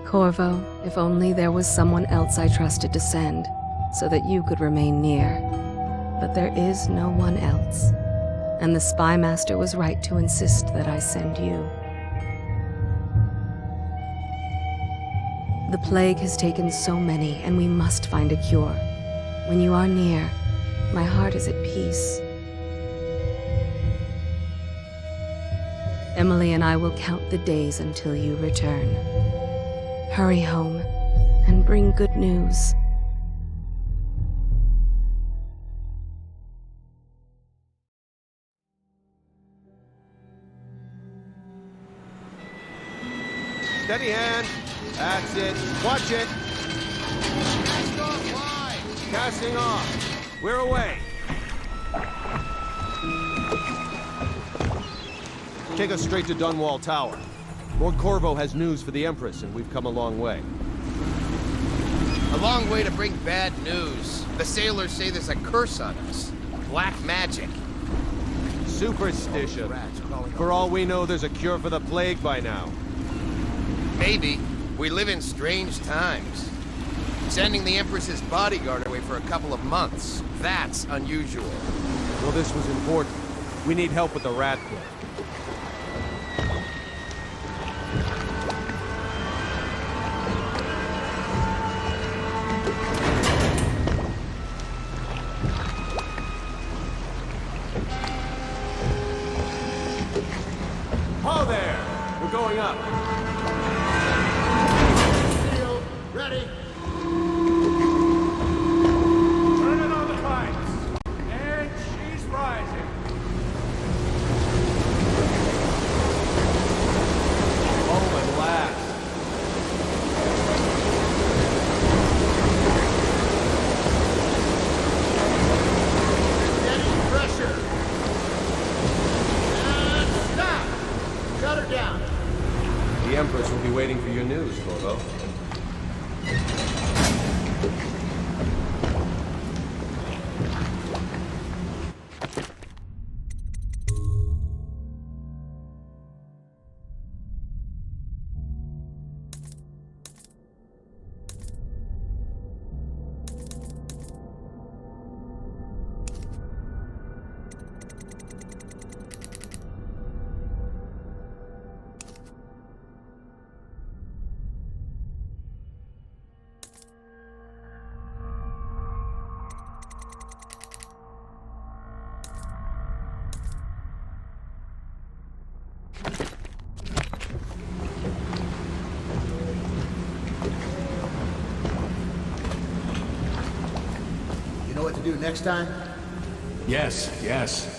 Corvo, if only there was someone else I trusted to send, so that you could remain near. But there is no one else, and the Spy Master was right to insist that I send you. The plague has taken so many, and we must find a cure. When you are near, my heart is at peace. Emily and I will count the days until you return. Hurry home, and bring good news. Steady hand. That's it. Watch it. Cast off live. Casting off. We're away. Take us straight to Dunwall Tower. Lord Corvo has news for the Empress, and we've come a long way. A long way to bring bad news. The sailors say there's a curse on us. Black magic. Superstition. For all we know, there's a cure for the plague by now. Maybe. We live in strange times. Sending the Empress's bodyguard away for a couple of months. That's unusual. Well, this was important. We need help with the rat plague. Ho there! We're going up. Shield, ready. Turn it on the pipes. And she's rising. Oh, at last. Steady pressure. And stop. Shut her down. The Empress will be waiting for your news, Corvo. You know what to do next time? Yes, yes.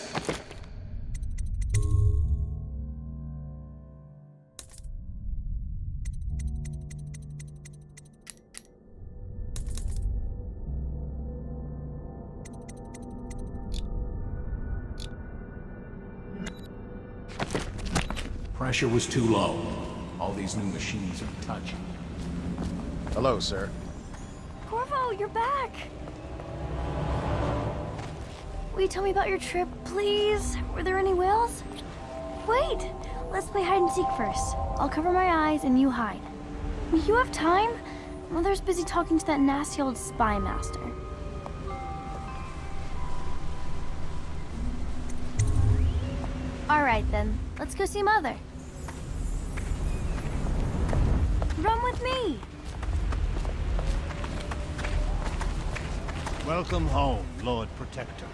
Pressure was too low. All these new machines are touchy. Hello, sir. Corvo, you're back! Will you tell me about your trip, please? Were there any whales? Wait! Let's play hide and seek first. I'll cover my eyes and you hide. You have time? Mother's busy talking to that nasty old spy master. Alright then, let's go see Mother. Run with me! Welcome home, Lord Protector.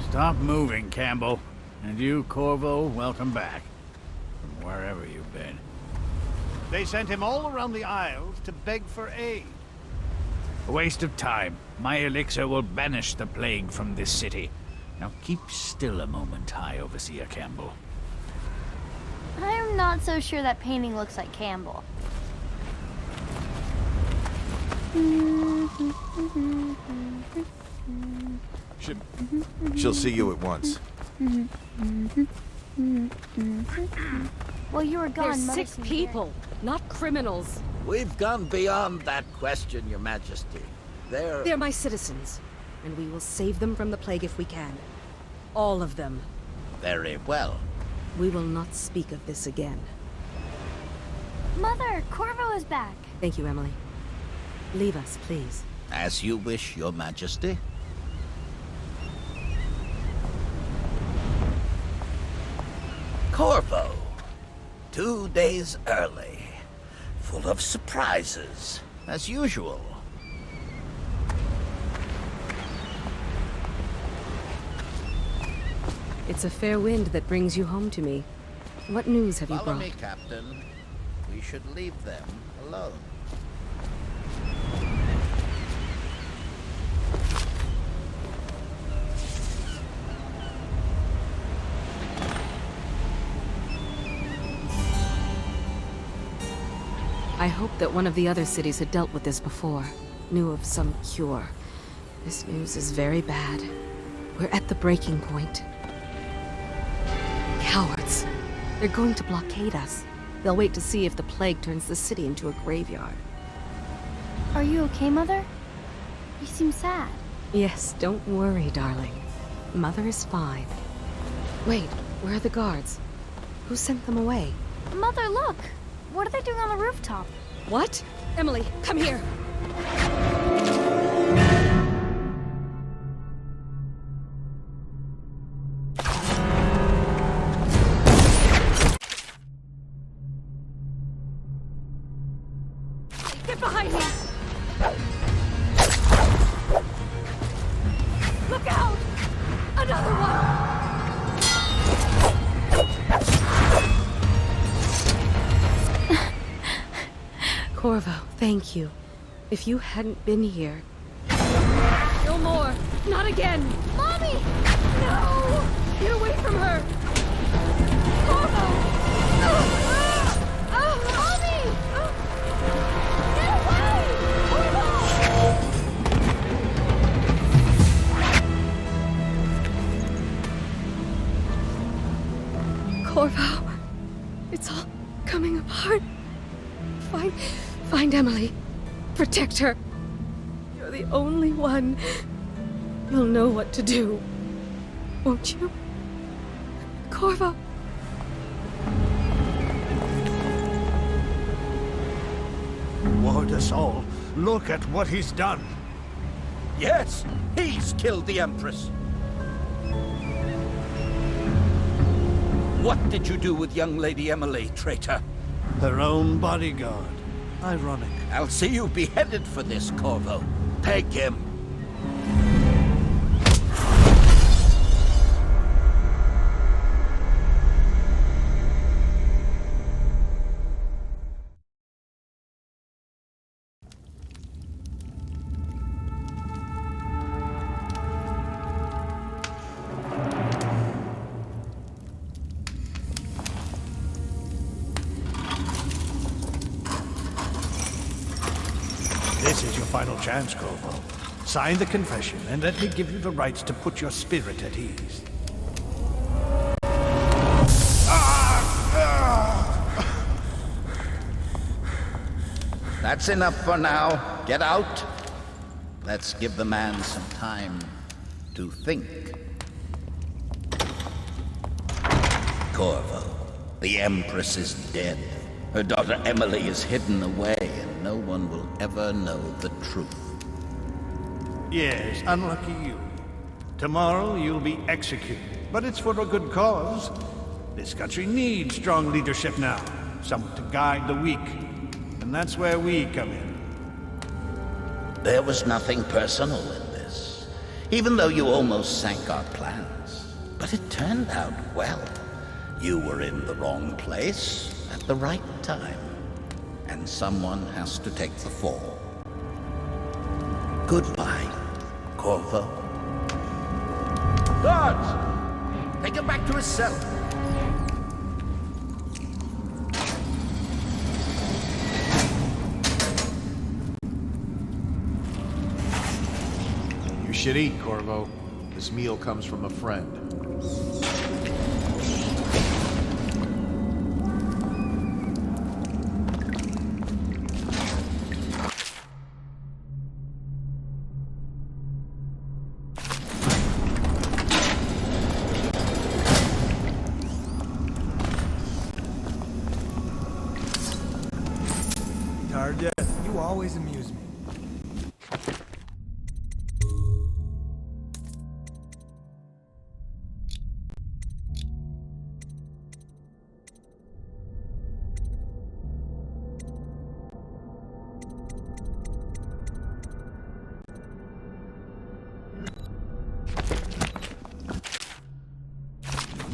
Stop moving, Campbell. And you, Corvo, welcome back. From wherever you've been. They sent him all around the Isles to beg for aid. A waste of time. My elixir will banish the plague from this city. Now keep still a moment, High Overseer Campbell. I'm not so sure that painting looks like Campbell. She'll see you at once. Well, you were gone. They're Mother sick seemed people, not criminals. We've gone beyond that question, Your Majesty. They're my citizens, and we will save them from the plague if we can. All of them. Very well. We will not speak of this again. Mother, Corvo is back. Thank you, Emily. Leave us, please. As you wish, Your Majesty. Corvo. 2 days early. Full of surprises, as usual. It's a fair wind that brings you home to me. What news have you Follow brought? me, Captain. We should leave them alone. I hoped that one of the other cities had dealt with this before, knew of some cure. This news is very bad. We're at the breaking point. Cowards. They're going to blockade us. They'll wait to see if the plague turns the city into a graveyard. Are you okay, Mother? You seem sad. Yes, don't worry, darling. Mother is fine. Wait, where are the guards? Who sent them away? Mother, look! What are they doing on the rooftop? What? Emily, come here! Get behind me! Look out! Another one! Corvo, thank you. If you hadn't been here... No more! Not again! Mommy! No! Get away from her! Corvo! Mommy! Get away! Corvo, it's all coming apart. Find Emily. Protect her. You're the only one. You'll know what to do. Won't you? Corvo. Ward us all. Look at what he's done. Yes, he's killed the Empress. What did you do with young Lady Emily, traitor? Her own bodyguard. Ironic. I'll see you beheaded for this, Corvo. Peg him. This is your final chance, Corvo. Sign the confession, and let me give you the rights to put your spirit at ease. That's enough for now. Get out. Let's give the man some time to think. Corvo, the Empress is dead. Her daughter Emily is hidden away, and no one will ever know the truth. Yes, unlucky you. Tomorrow you'll be executed, but it's for a good cause. This country needs strong leadership now, someone to guide the weak. And that's where we come in. There was nothing personal in this, even though you almost sank our plans. But it turned out well. You were in the wrong place at the right time, and someone has to take the fall. Goodbye, Corvo. Guards! Take him back to his cell. You should eat, Corvo. This meal comes from a friend.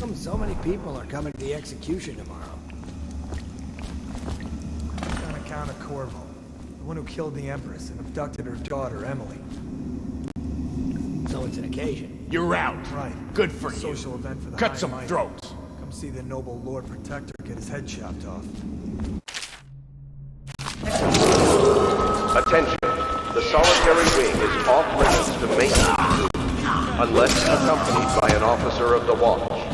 Come so many people are coming to the execution tomorrow? On account of Corvo, the one who killed the Empress and abducted her daughter, Emily. So it's an occasion. You're out. Right. Good for you. Social event for the Cut high some and mighty. throats. Come see the noble Lord Protector get his head chopped off. Attention. The solitary wing is off limits to maintenance unless accompanied by an officer of the watch.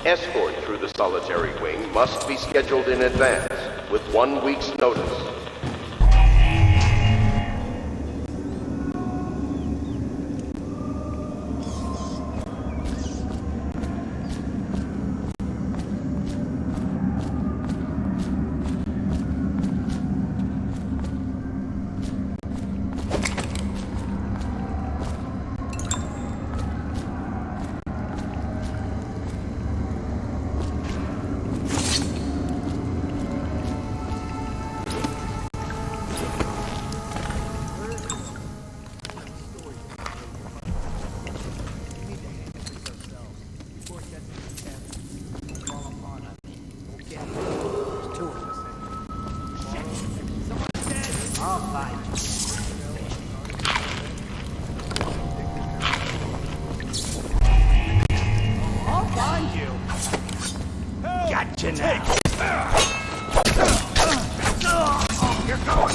Escort through the solitary wing must be scheduled in advance with 1 week's notice. I'll find you. Gotcha now. You're going.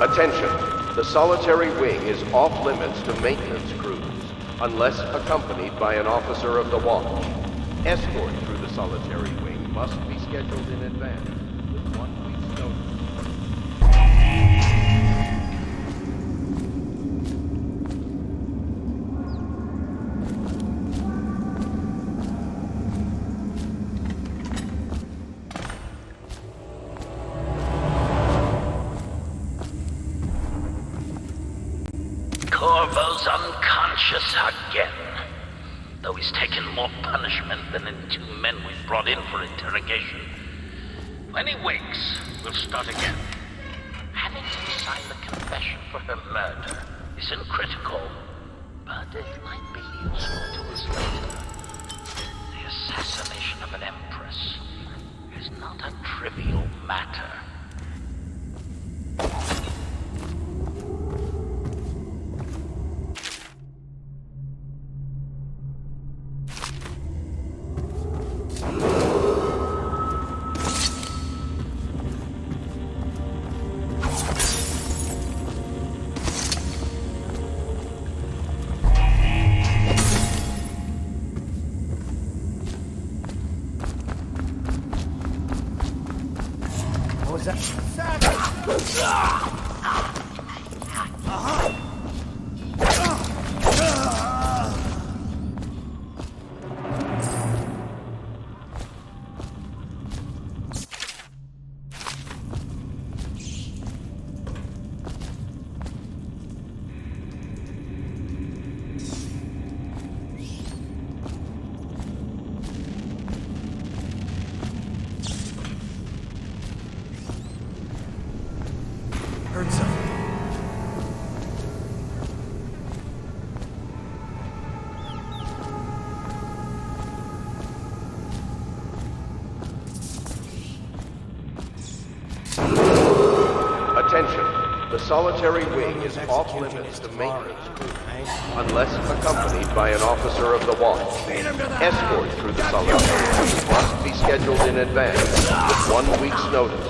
Attention. The solitary wing is off limits to maintenance crews unless accompanied by an officer of the watch. Escort through the solitary wing must be scheduled in advance with 1 week's notice. Corvo's unconscious again. Though he's taken more punishment than the 2 men we brought in for interrogation. When he wakes, we'll start again. Having him sign the confession for her murder isn't critical, but it might be useful to us later. The assassination of an empress is not a trivial matter. What was that? Heard something. Attention. The solitary wing is off limits to maintenance crews unless accompanied by an officer of the watch. Escort through the solitary wing must be scheduled in advance with 1 week's notice.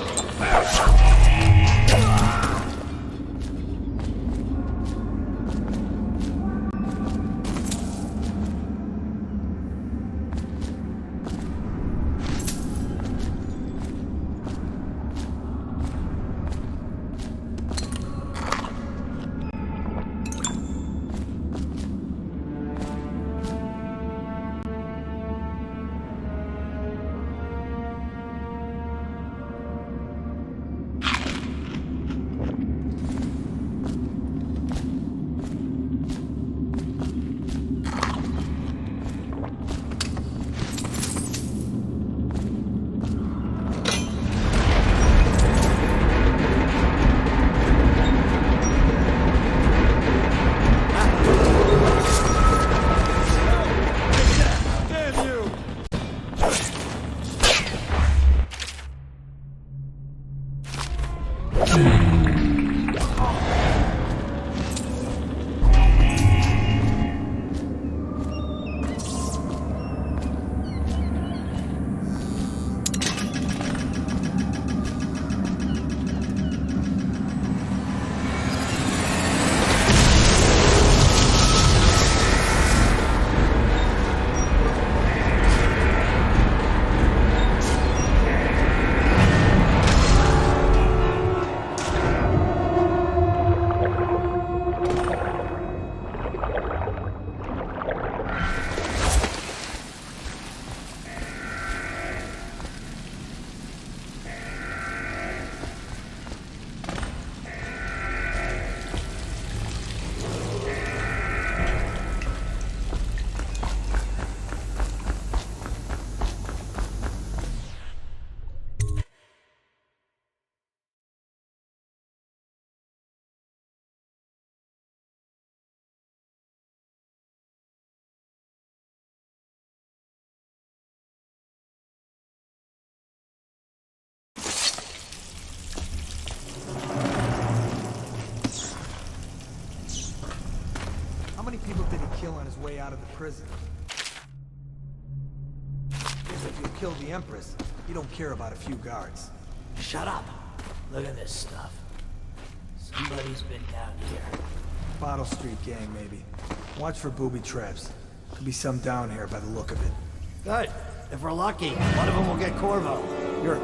How many people did he kill on his way out of the prison? Guess if you kill the Empress, you don't care about a few guards. Shut up. Look at this stuff. Somebody's been down here. Bottle Street gang, maybe. Watch for booby traps. Could be some down here by the look of it. Good. If we're lucky, one of them will get Corvo. You're...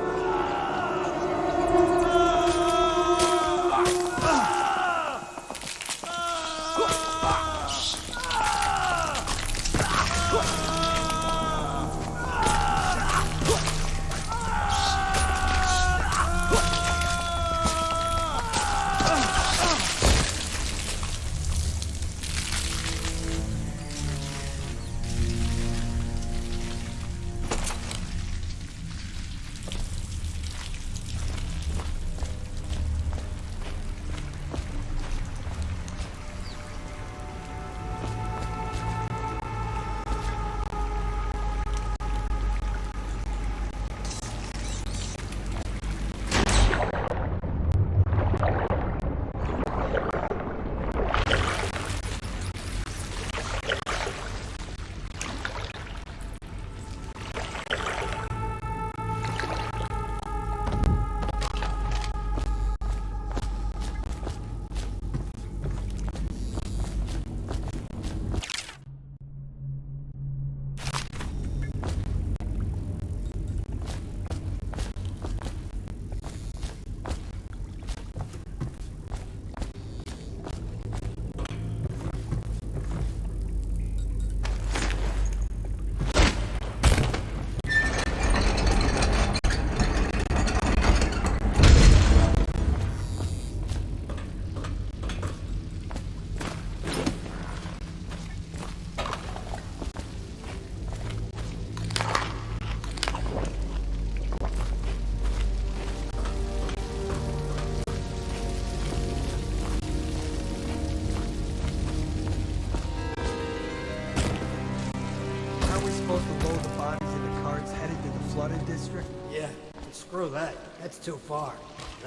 District? Yeah, but screw that. That's too far.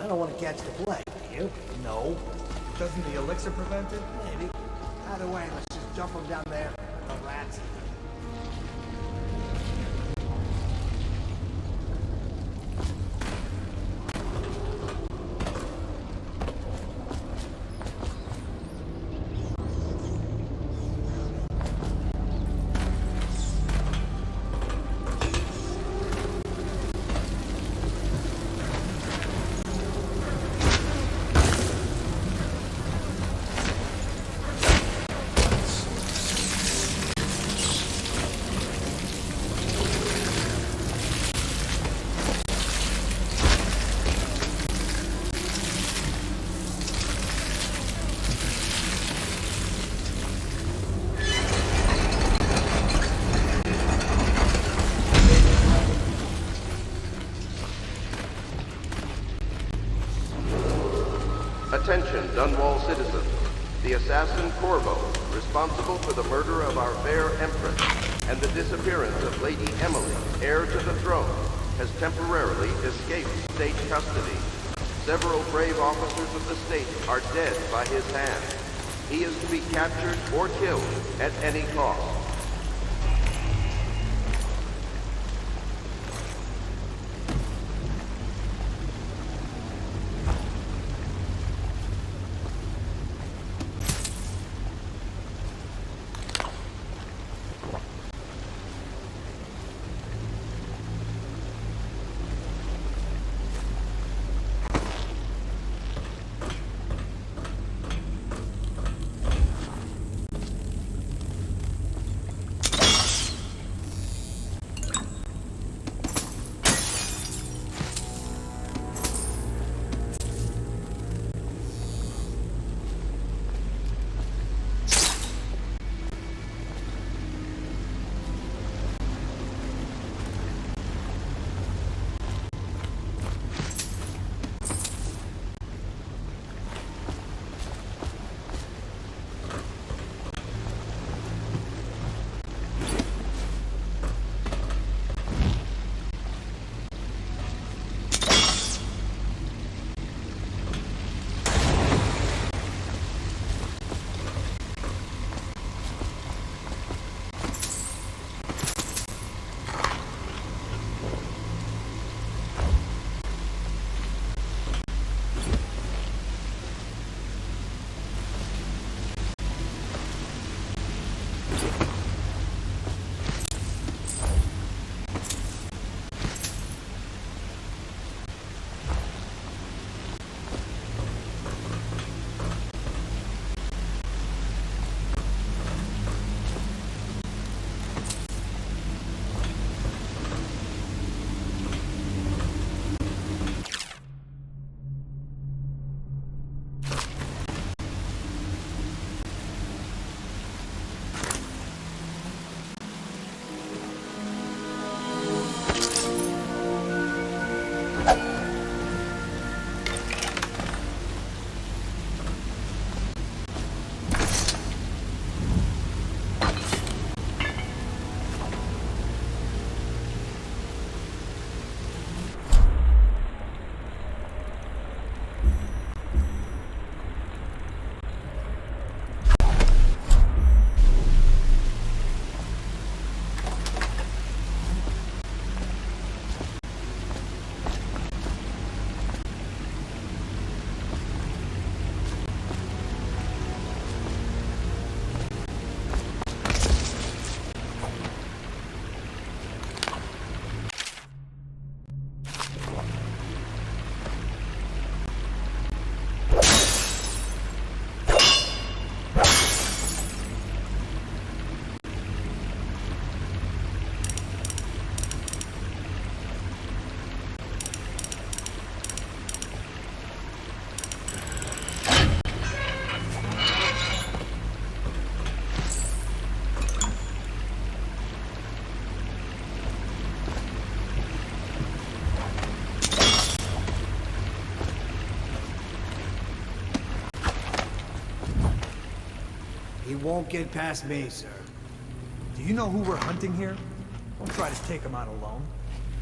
I don't want to catch the plague, do you? No. Doesn't the elixir prevent it? Maybe. Either way, let's just jump them down there. The rats. Attention, Dunwall citizens. The assassin Corvo, responsible for the murder of our fair Empress and the disappearance of Lady Emily, heir to the throne, has temporarily escaped state custody. Several brave officers of the state are dead by his hand. He is to be captured or killed at any cost. He won't get past me, sir. Do you know who we're hunting here? Don't try to take him out alone.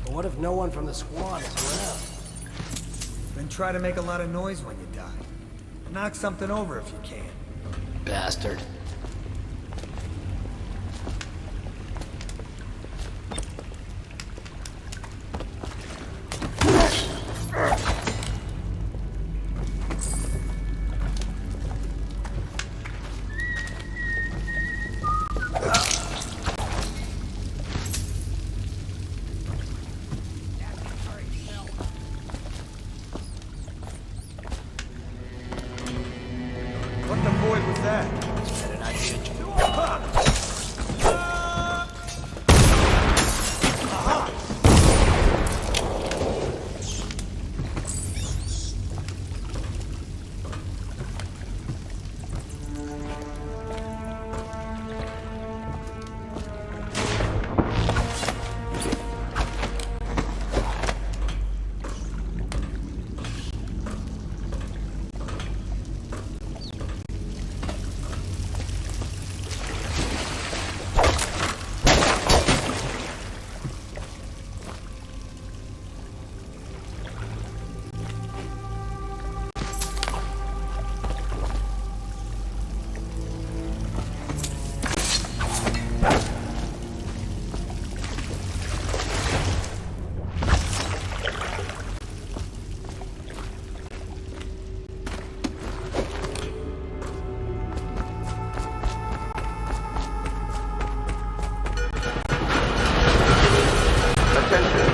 But what if no one from the squad is around? Then try to make a lot of noise when you die. Knock something over if you can. Bastard. What the void was that?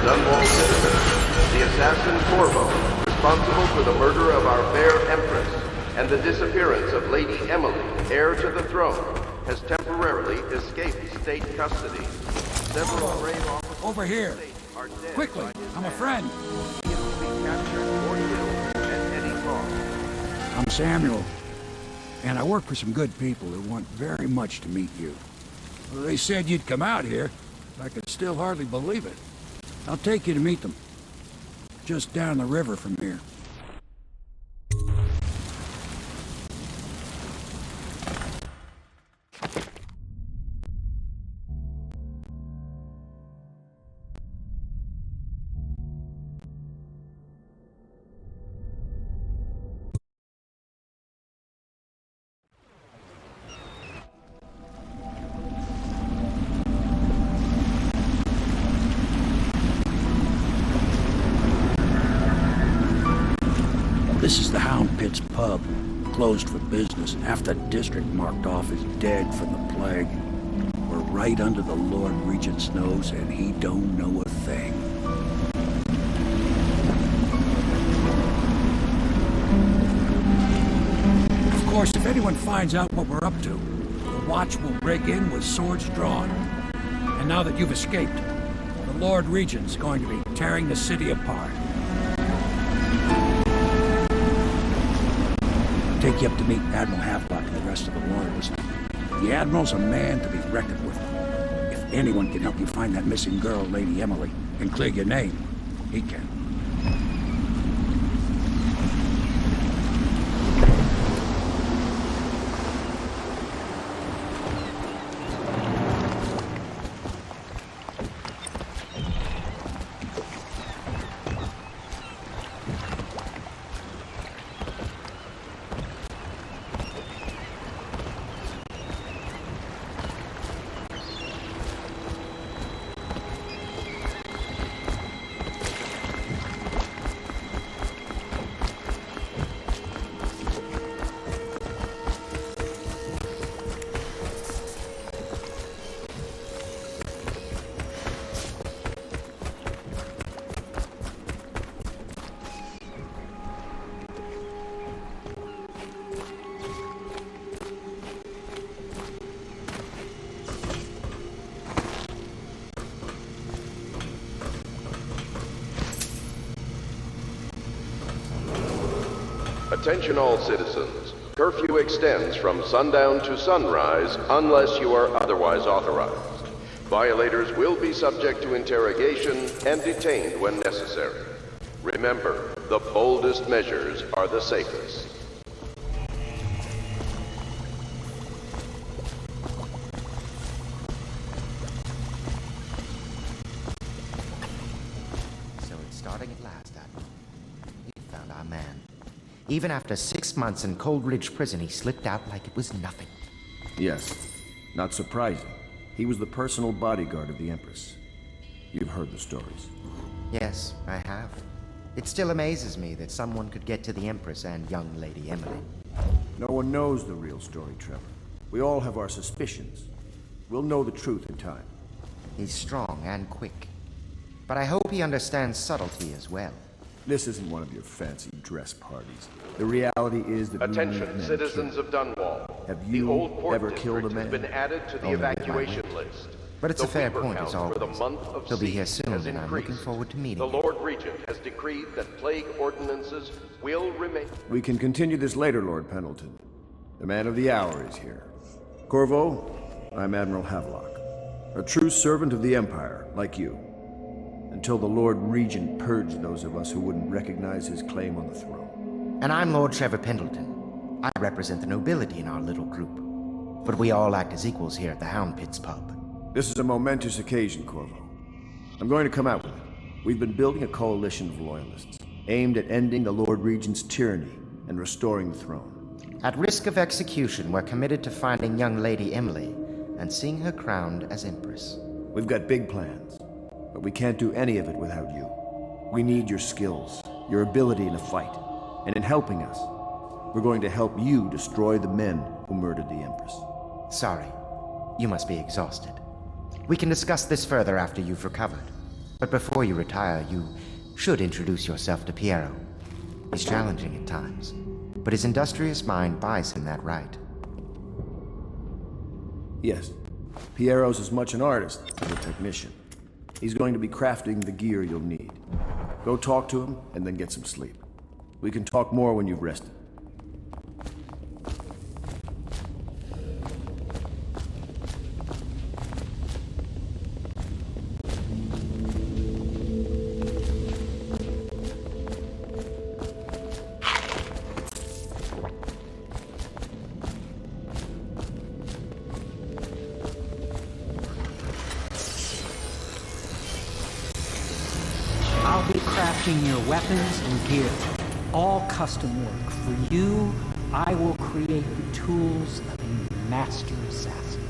Dunwall citizens, the assassin Corvo, responsible for the murder of our fair Empress and the disappearance of Lady Emily, heir to the throne, has temporarily escaped state custody. Several brave officers Over here. of the state are dead. Quickly, by his I'm a hand. friend. He is to be captured or killed at any cost. I'm Samuel, and I work for some good people who want very much to meet you. Well, they said you'd come out here. I could still hardly believe it. I'll take you to meet them. Just down the river from here. This is the Hound Pit's pub, closed for business. Half the district marked off as dead from the plague. We're right under the Lord Regent's nose, and he don't know a thing. Of course, if anyone finds out what we're up to, the Watch will break in with swords drawn. And now that you've escaped, the Lord Regent's going to be tearing the city apart. Take you up to meet Admiral Havelock and the rest of the Loyalists. The Admiral's a man to be reckoned with. If anyone can help you find that missing girl, Lady Emily, and clear your name, he can. Attention all citizens. Curfew extends from sundown to sunrise unless you are otherwise authorized. Violators will be subject to interrogation and detained when necessary. Remember, the boldest measures are the safest. So it's starting at last, Admiral. We found our man. Even after 6 months in Cold Ridge Prison, he slipped out like it was nothing. Yes, not surprising. He was the personal bodyguard of the Empress. You've heard the stories. Yes, I have. It still amazes me that someone could get to the Empress and young Lady Emily. No one knows the real story, Trevor. We all have our suspicions. We'll know the truth in time. He's strong and quick. But I hope he understands subtlety as well. This isn't one of your fancy dress parties. The reality is that Attention, citizens of Dunwall. Have the you old port ever killed a district man? has been added to the Only with my evacuation whip. list. But it's The a fair Weaver point count as for the always. month of He'll be here siege soon, has and I'm increased. looking forward to meeting The him. Lord Regent has decreed that plague ordinances will remain. We can continue this later, Lord Pendleton. The man of the hour is here. Corvo, I'm Admiral Havelock. A true servant of the Empire, like you. Until the Lord Regent purged those of us who wouldn't recognize his claim on the throne. And I'm Lord Trevor Pendleton. I represent the nobility in our little group. But we all act as equals here at the Hound Pit's pub. This is a momentous occasion, Corvo. I'm going to come out with it. We've been building a coalition of loyalists, aimed at ending the Lord Regent's tyranny and restoring the throne. At risk of execution, we're committed to finding young Lady Emily and seeing her crowned as Empress. We've got big plans, but we can't do any of it without you. We need your skills, your ability in a fight, and in helping us, we're going to help you destroy the men who murdered the Empress. Sorry. You must be exhausted. We can discuss this further after you've recovered. But before you retire, you should introduce yourself to Piero. He's challenging at times, but his industrious mind buys him that right. Yes. Piero's as much an artist as a technician. He's going to be crafting the gear you'll need. Go talk to him, and then get some sleep. We can talk more when you've rested. I'll be crafting your weapons and gear. All custom work. For you, I will create the tools of a master assassin.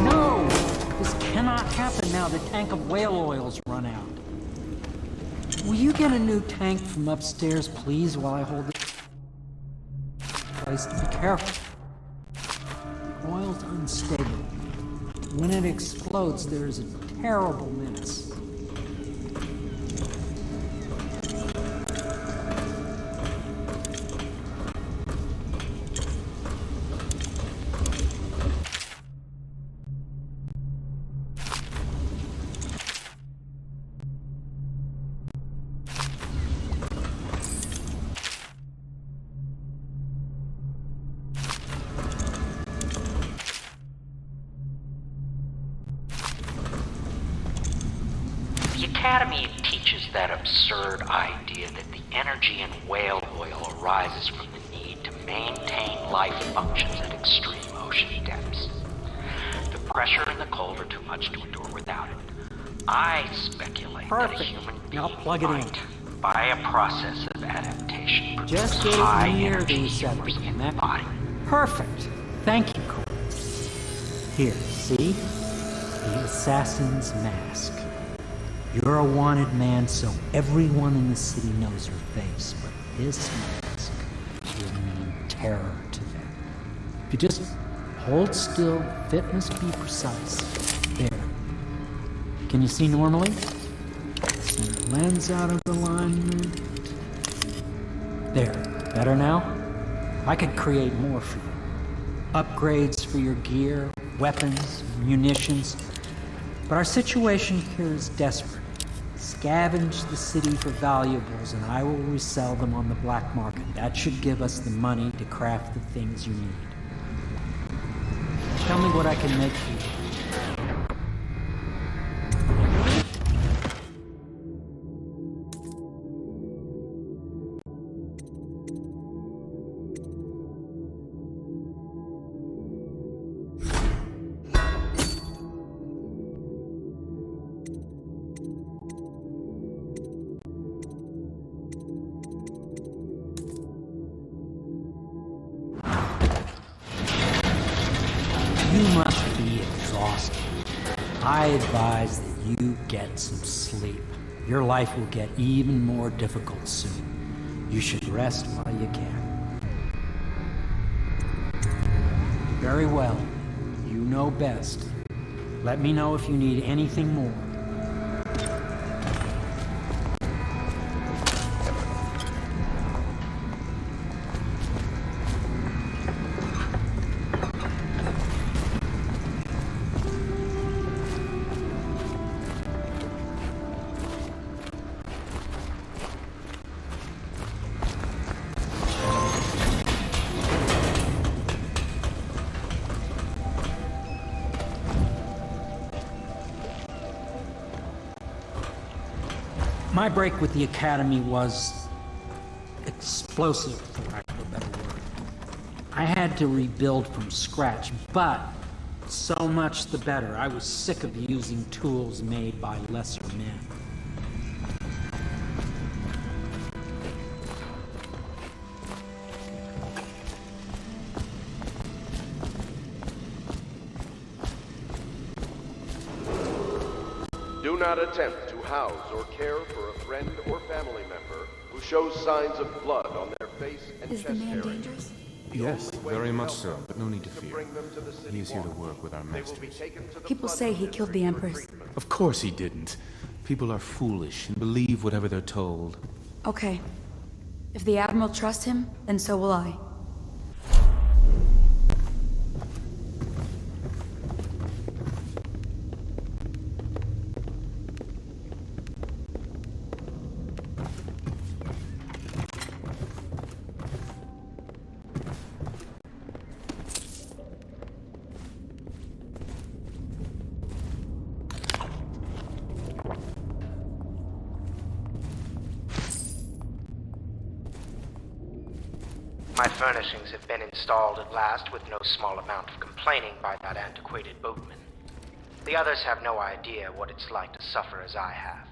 No! This cannot happen now. The tank of whale oil's run out. Will you get a new tank from upstairs, please, while I hold it? Place to be careful. Oil's unstable. When it explodes, there is a terrible menace. The Academy teaches that absurd idea that the energy in whale oil arises from the need to maintain life functions at extreme ocean depths. The pressure and the cold are too much to endure without it. I speculate that a human being Now plug it in. might, by a process of adaptation, produce Just get high it near energy the center. source in the body. Perfect. Thank you, Cole. Here, see? The assassin's mask. You're a wanted man, so everyone in the city knows your face, but this mask will mean terror to them. If you just hold still, fit must be precise. There. Can you see normally? Center lens out of alignment. There. Better now? I could create more for you. Upgrades for your gear, weapons, munitions. But our situation here is desperate. Scavenge the city for valuables and I will resell them on the black market. That should give us the money to craft the things you need. Tell me what I can make for you. You must be exhausted. I advise that you get some sleep. Your life will get even more difficult soon. You should rest while you can. Very well. You know best. Let me know if you need anything more. My break with the Academy was explosive, for lack of a better word. I had to rebuild from scratch, but so much the better. I was sick of using tools made by lesser men. Do not attempt to house or care for a friend or family member who shows signs of blood on their face and Is the chest man area. dangerous? Yes, very much so, but no need to fear. He is here to work with our masters. People say he killed the Empress. Of course he didn't. People are foolish and believe whatever they're told. Okay. If the Admiral trusts him, then so will I. My furnishings have been installed at last with no small amount of complaining by that antiquated boatman. The others have no idea what it's like to suffer as I have.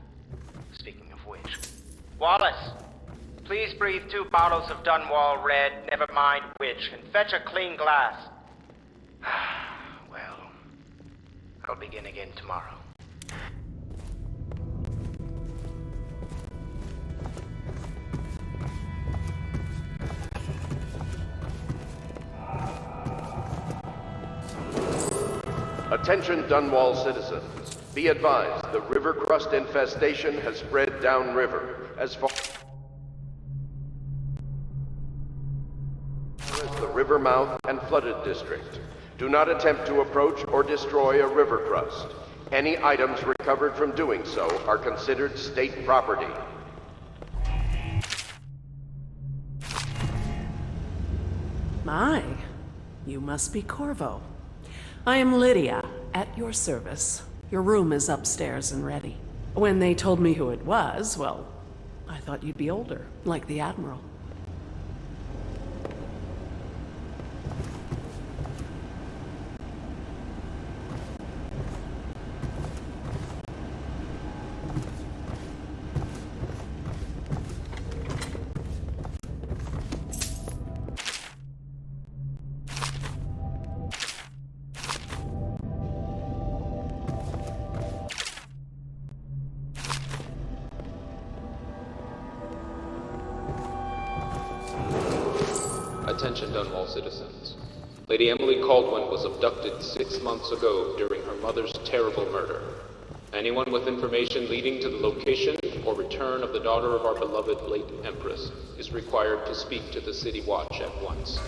Speaking of which... Wallace! Please breathe 2 bottles of Dunwall Red, never mind which, and fetch a clean glass. Well, I'll begin again tomorrow. Attention Dunwall citizens. Be advised, the river crust infestation has spread downriver as far as the river mouth and flooded district. Do not attempt to approach or destroy a river crust. Any items recovered from doing so are considered state property. My, you must be Corvo. I am Lydia, at your service. Your room is upstairs and ready. When they told me who it was, well, I thought you'd be older, like the Admiral. Attention Dunwall citizens. Lady Emily Caldwell was abducted 6 months ago during her mother's terrible murder. Anyone with information leading to the location or return of the daughter of our beloved late Empress is required to speak to the City Watch at once.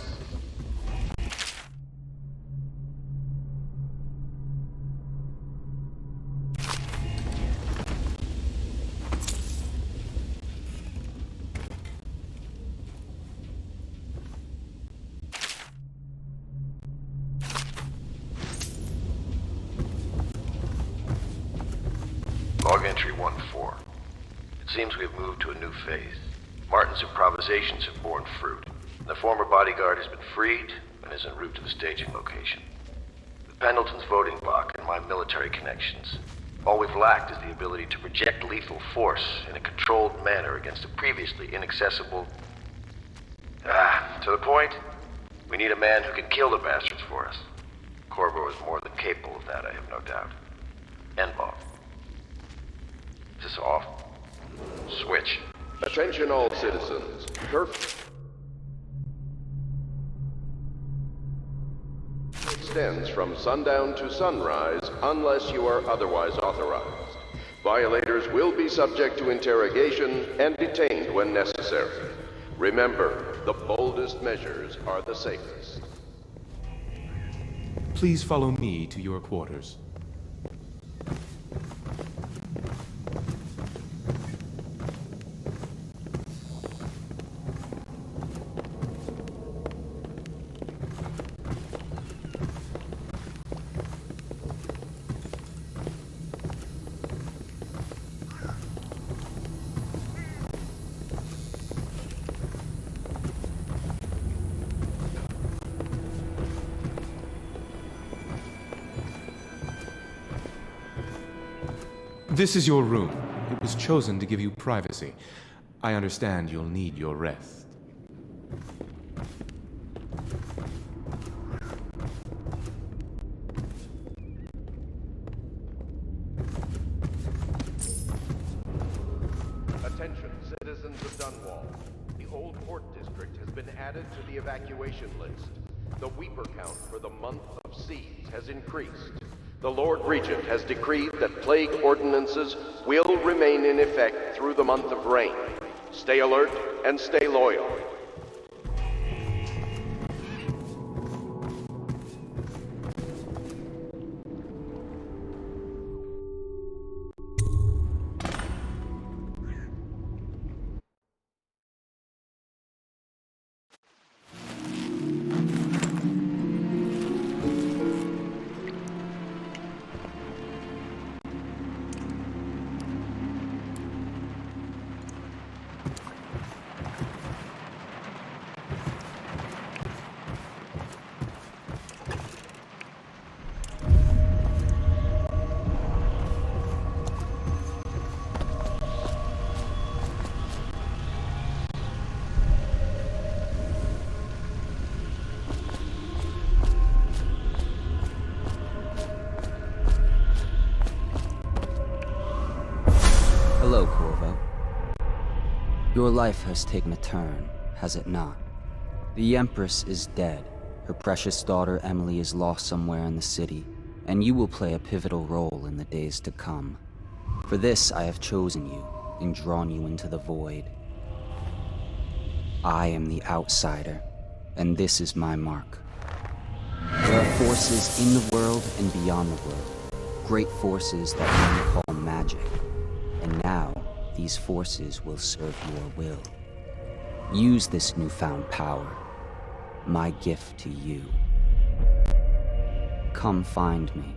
Log entry 1-4. It seems we've moved to a new phase. Martin's improvisations have borne fruit. The former bodyguard has been freed and is en route to the staging location. With Pendleton's voting block and my military connections, all we've lacked is the ability to project lethal force in a controlled manner against a previously inaccessible... to the point, we need a man who can kill the bastards for us. Corvo is more than capable of that, I have no doubt. N-bomb. Is this off? Switch. Attention all citizens. Extends from sundown to sunrise unless you are otherwise authorized. Violators will be subject to interrogation and detained when necessary. Remember, the boldest measures are the safest. Please follow me to your quarters. This is your room. It was chosen to give you privacy. I understand you'll need your rest. Attention, citizens of Dunwall. The Cold Port District has been added to the evacuation list. The Weeper count for the month of siege has increased. The Lord Regent has decreed that plague ordinances will remain in effect through the month of rain. Stay alert and stay loyal. Hello, Corvo. Your life has taken a turn, has it not? The Empress is dead. Her precious daughter Emily is lost somewhere in the city, and you will play a pivotal role in the days to come. For this, I have chosen you and drawn you into the void. I am the outsider, and this is my mark. There are forces in the world and beyond the world, great forces that men call magic. And now, these forces will serve your will. Use this newfound power, my gift to you. Come find me.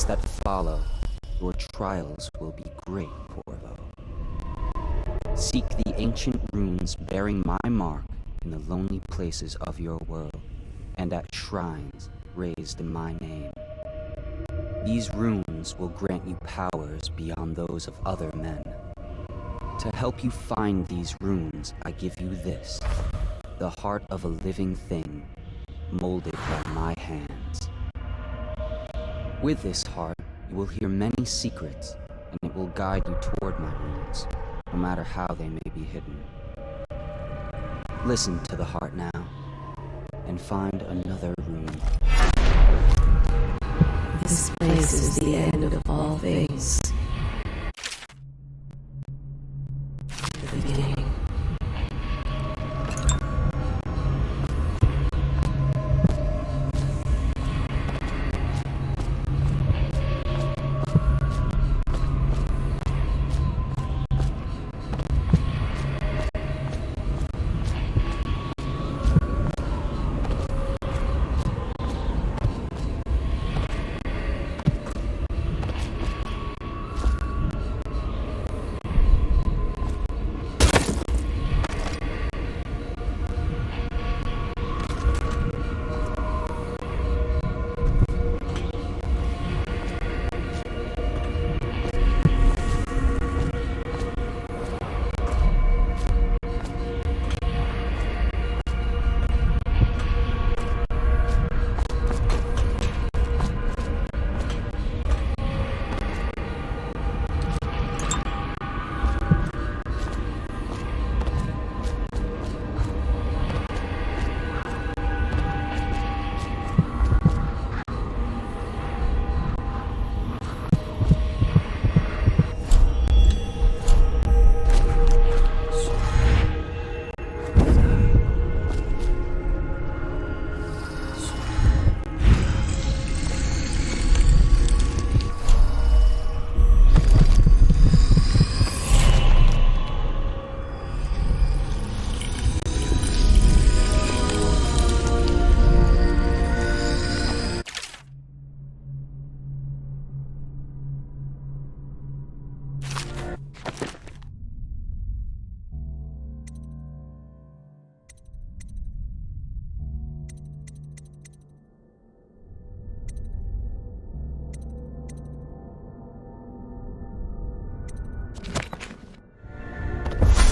That follow, your trials will be great, Corvo. Seek the ancient runes bearing my mark in the lonely places of your world, and at shrines raised in my name. These runes will grant you powers beyond those of other men. To help you find these runes, I give you this, the heart of a living thing, molded by my hands. With this heart, you will hear many secrets, and it will guide you toward my runes, no matter how they may be hidden. Listen to the heart now. and find another room. This place is the end of all things. The beginning.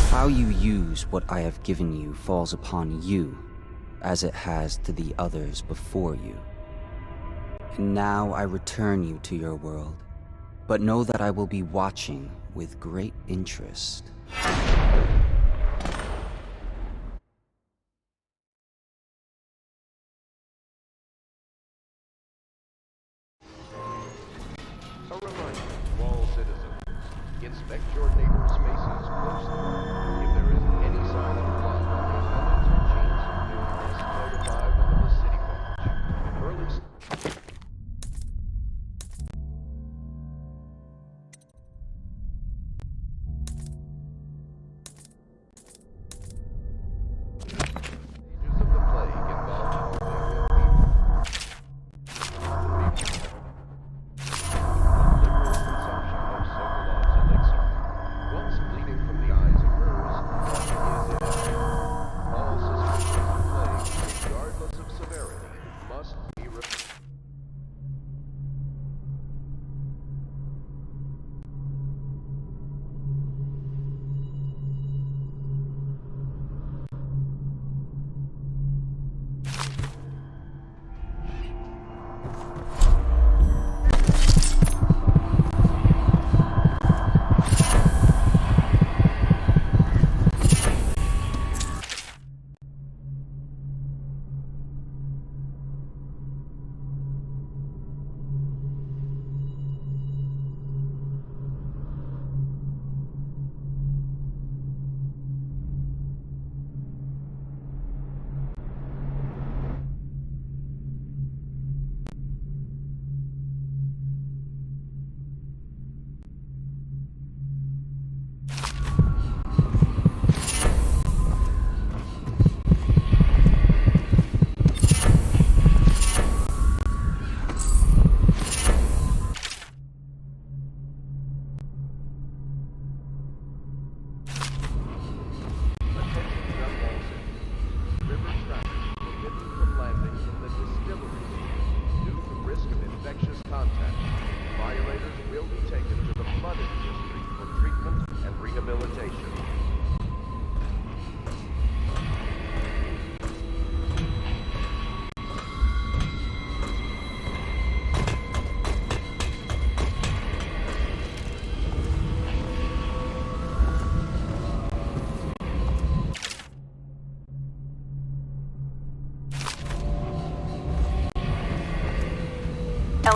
How you use what I have given you falls upon you, as it has to the others before you. And now I return you to your world, but know that I will be watching with great interest. A reminder to all citizens, inspect your neighbor's spaces closely. If there is any sign of blood on the attendants or cheats, you must notify one of the city watch. Early...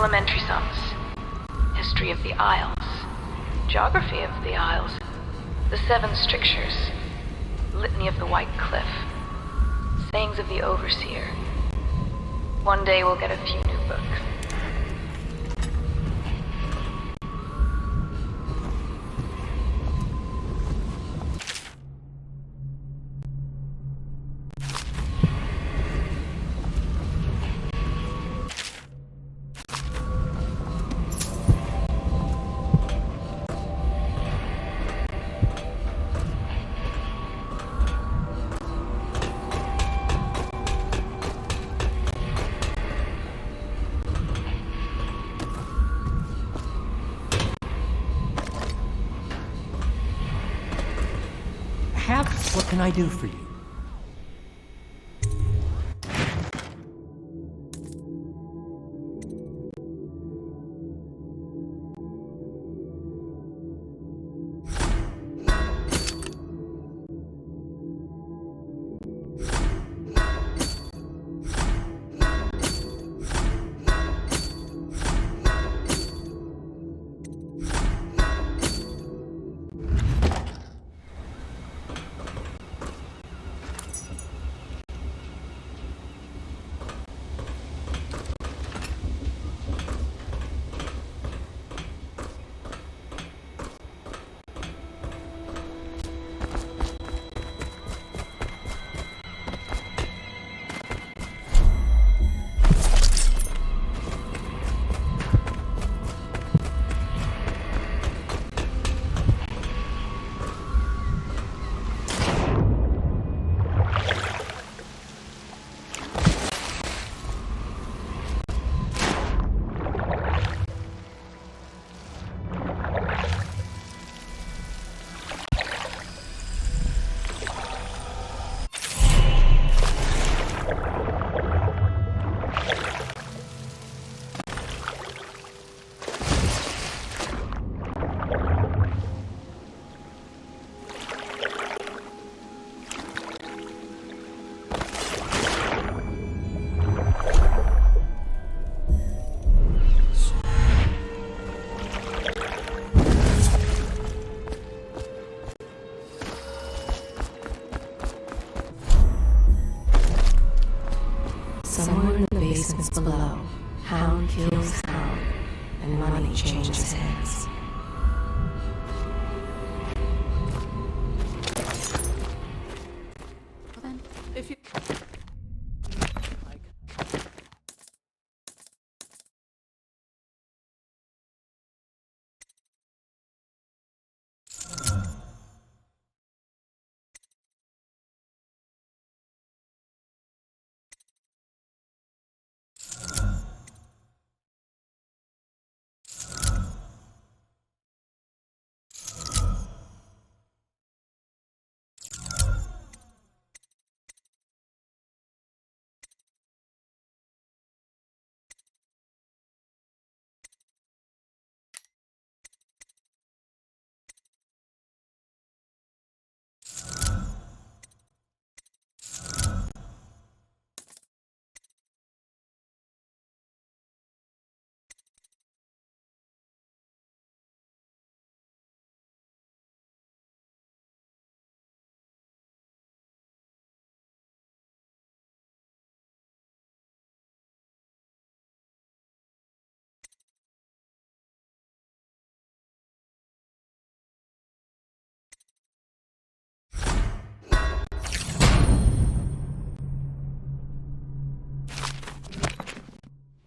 elementary sums. History of the Isles. Geography of the Isles. The Seven Strictures. Litany of the White Cliff. Sayings of the Overseer. One day we'll get a few new books. What can I do for you? Somewhere in the basements below, Hound kills Hound, and money changes hands. Well then, if you...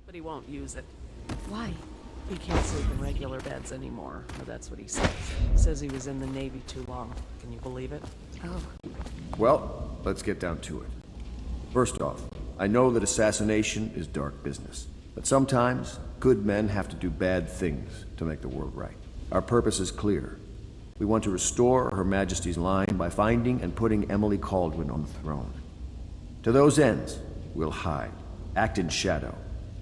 But he won't use it. Why? He can't sleep in regular beds anymore, or that's what he says. Says he was in the Navy too long. Can you believe it? Oh. Well, let's get down to it. First off, I know that assassination is dark business, but sometimes good men have to do bad things to make the world right. Our purpose is clear. We want to restore Her Majesty's line by finding and putting Emily Kaldwin on the throne. To those ends, we'll hide, act in shadow,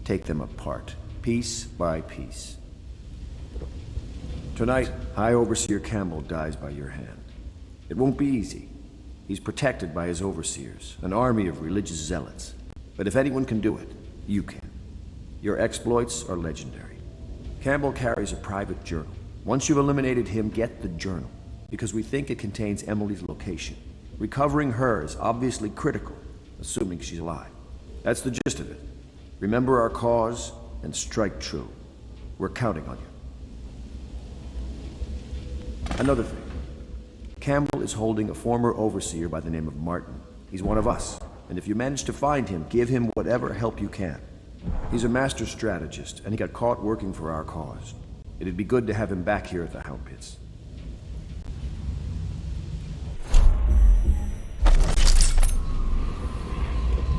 take them apart, piece by piece. Tonight, High Overseer Campbell dies by your hand. It won't be easy. He's protected by his overseers, an army of religious zealots. But if anyone can do it, you can. Your exploits are legendary. Campbell carries a private journal. Once you've eliminated him, get the journal, because we think it contains Emily's location. Recovering her is obviously critical, assuming she's alive. That's the gist of it. Remember our cause and strike true. We're counting on you. Another thing. Campbell is holding a former overseer by the name of Martin. He's one of us, and if you manage to find him, give him whatever help you can. He's a master strategist, and he got caught working for our cause. It'd be good to have him back here at the Hound Pits.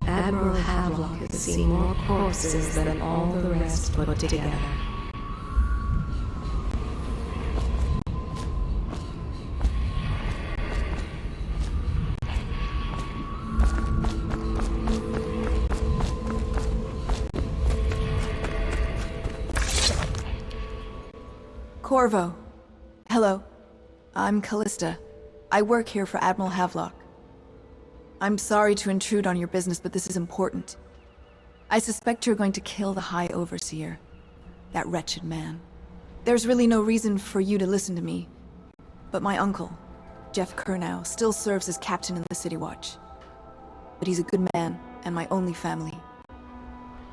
Admiral Havelock has seen more corpses than all the rest put together. Corvo. Hello. I'm Callista. I work here for Admiral Havelock. I'm sorry to intrude on your business, but this is important. I suspect you're going to kill the High Overseer. That wretched man. There's really no reason for you to listen to me. But my uncle, Jeff Kernow, still serves as captain in the City Watch. But he's a good man, and my only family.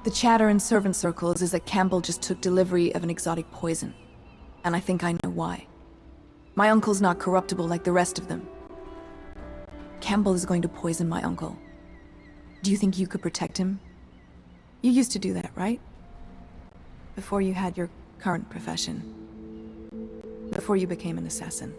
The chatter in servant circles is that Campbell just took delivery of an exotic poison. And I think I know why. My uncle's not corruptible like the rest of them. Campbell is going to poison my uncle. Do you think you could protect him? You used to do that, right? Before you had your current profession. Before you became an assassin.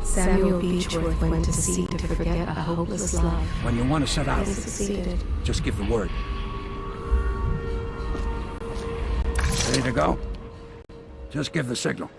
Samuel Beechworth went to sea to forget a hopeless life. When you want to set out, He succeeded. just give the word. Ready to go? Just give the signal.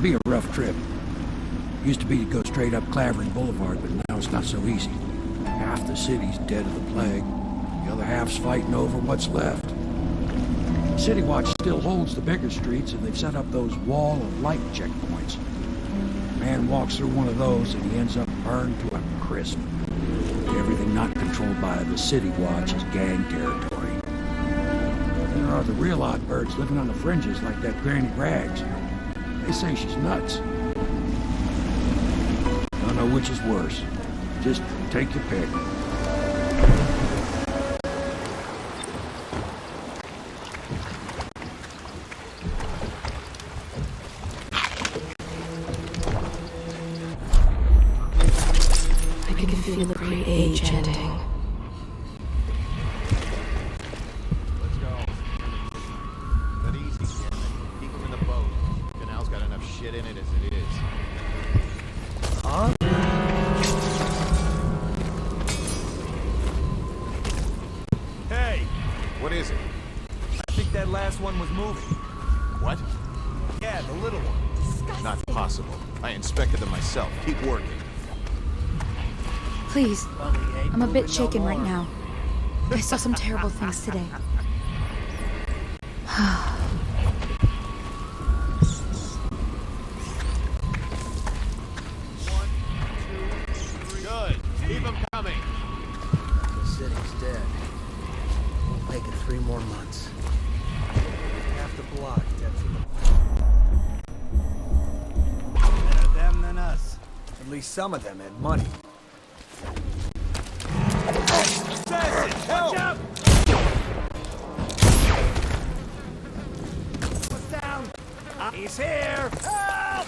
Be a rough trip. Used to be to go straight up Clavering Boulevard, but now it's not so easy. Half the city's dead of the plague. The other half's fighting over what's left. City Watch still holds the bigger streets, and they've set up those wall of light checkpoints. Man walks through one of those and he ends up burned to a crisp. Everything not controlled by the City Watch is gang territory. There are the real odd birds living on the fringes like that Granny Rags. They say she's nuts. Don't know which is worse. Just take your pick. I can feel the great age ending. Let's go. But easy, keep him in the boat. Canal's got enough shit in it as it is. Huh? Hey! What is it? I think that last one was moving. What? Yeah, the little one. Not possible. I inspected them myself. Keep working. Please, I'm a bit shaken right now. I saw some terrible things today. Good. Keep them coming. The city's dead. We'll make it 3 more months. Half the block dead from the... Better them than us. At least some of them had money. Watch out! What's down? He's here! Help!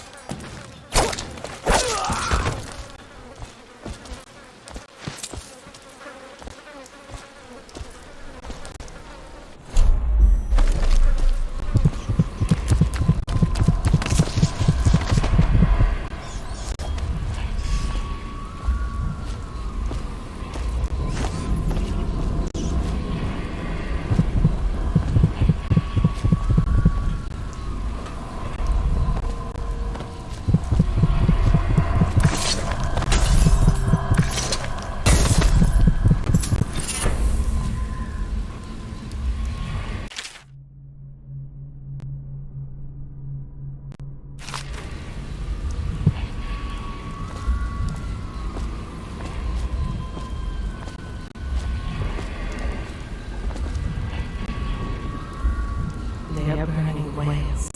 They are burning whales.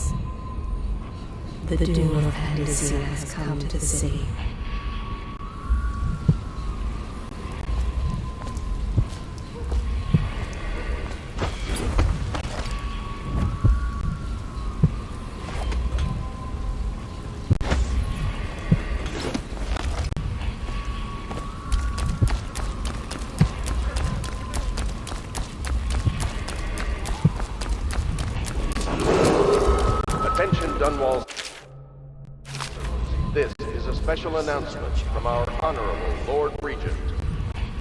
The doom of Pandasia has come to the city. Attention, Dunwall. This is a special announcement from our Honorable Lord Regent.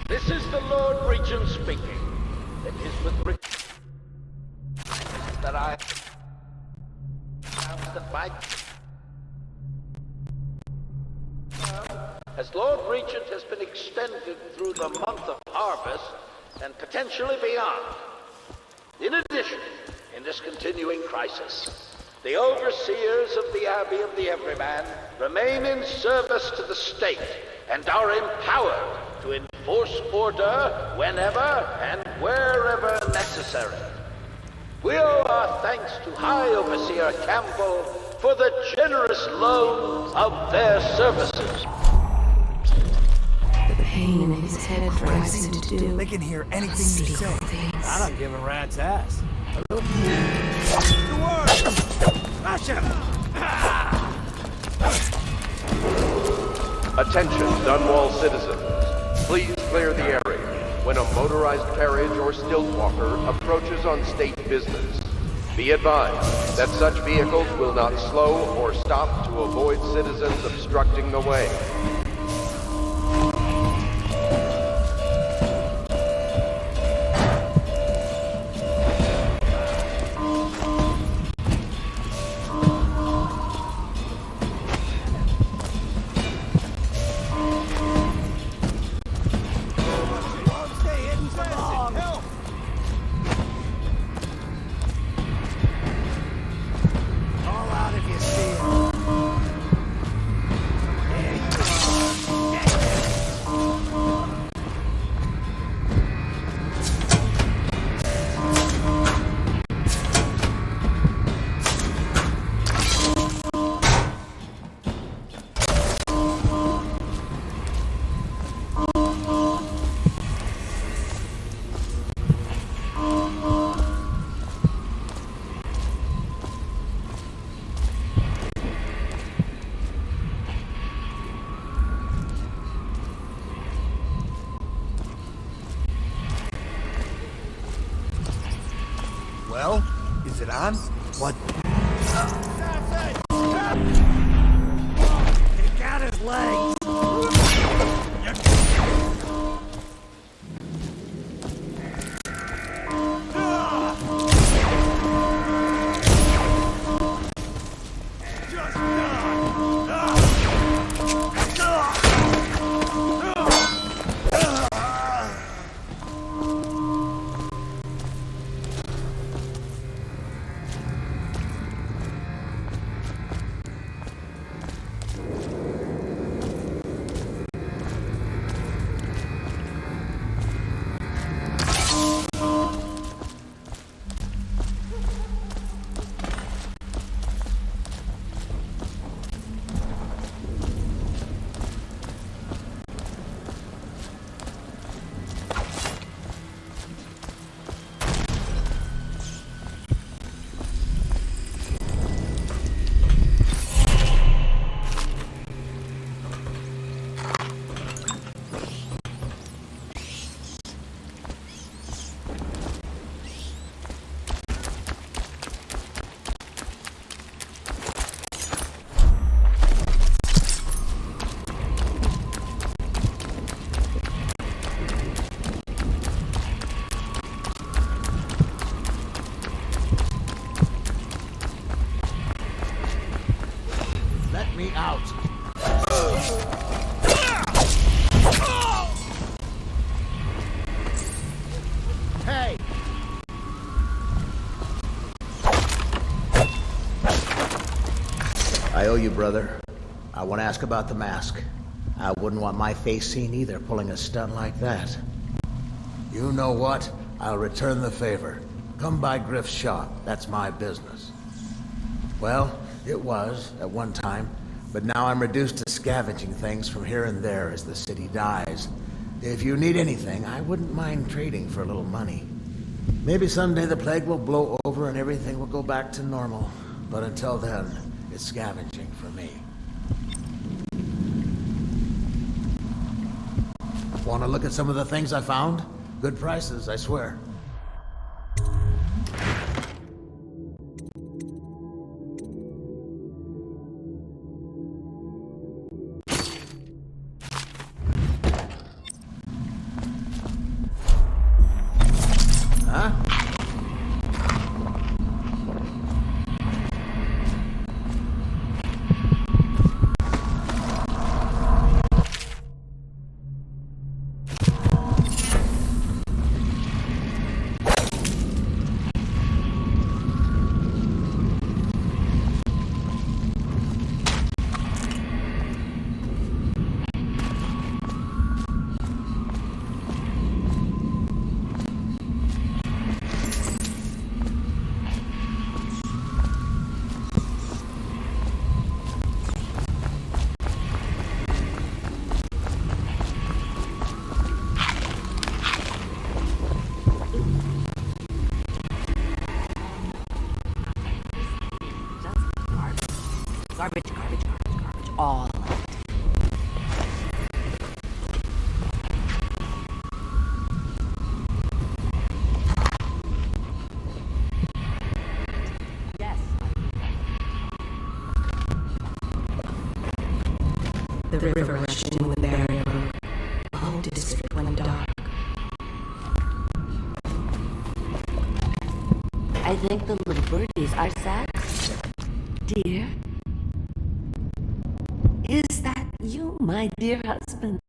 This is the Lord Regent speaking. It is with regret that I announced that my as Lord Regent has been extended through the month of harvest and potentially beyond. In addition, in this continuing crisis, the overseers of the Abbey of the Everyman remain in service to the state and are empowered to enforce order whenever and wherever necessary. We owe our thanks to High Overseer Campbell for the generous loan of their services. The pain in his head drives him to do. They can hear anything you say. I don't give a rat's ass. To work! Smash him! Attention, Dunwall citizens. Please clear the area when a motorized carriage or stilt walker approaches on state business. Be advised that such vehicles will not slow or stop to avoid citizens obstructing the way. Well, is it on? What? He got his legs! I owe you, brother. I want to ask about the mask. I wouldn't want my face seen either, pulling a stunt like that. You know what? I'll return the favor. Come by Griff's shop. That's my business. Well, it was, at one time, but now I'm reduced to scavenging things from here and there as the city dies. If you need anything, I wouldn't mind trading for a little money. Maybe someday the plague will blow over and everything will go back to normal. But until then, it's scavenging for me. Want to look at some of the things I found? Good prices, I swear. Huh? Garbage, garbage, garbage, garbage, all of it. Yes. The river rushed in with barrier broke. The whole district went dark. I think the little birdies are sad. Dear? Is that you, my dear husband?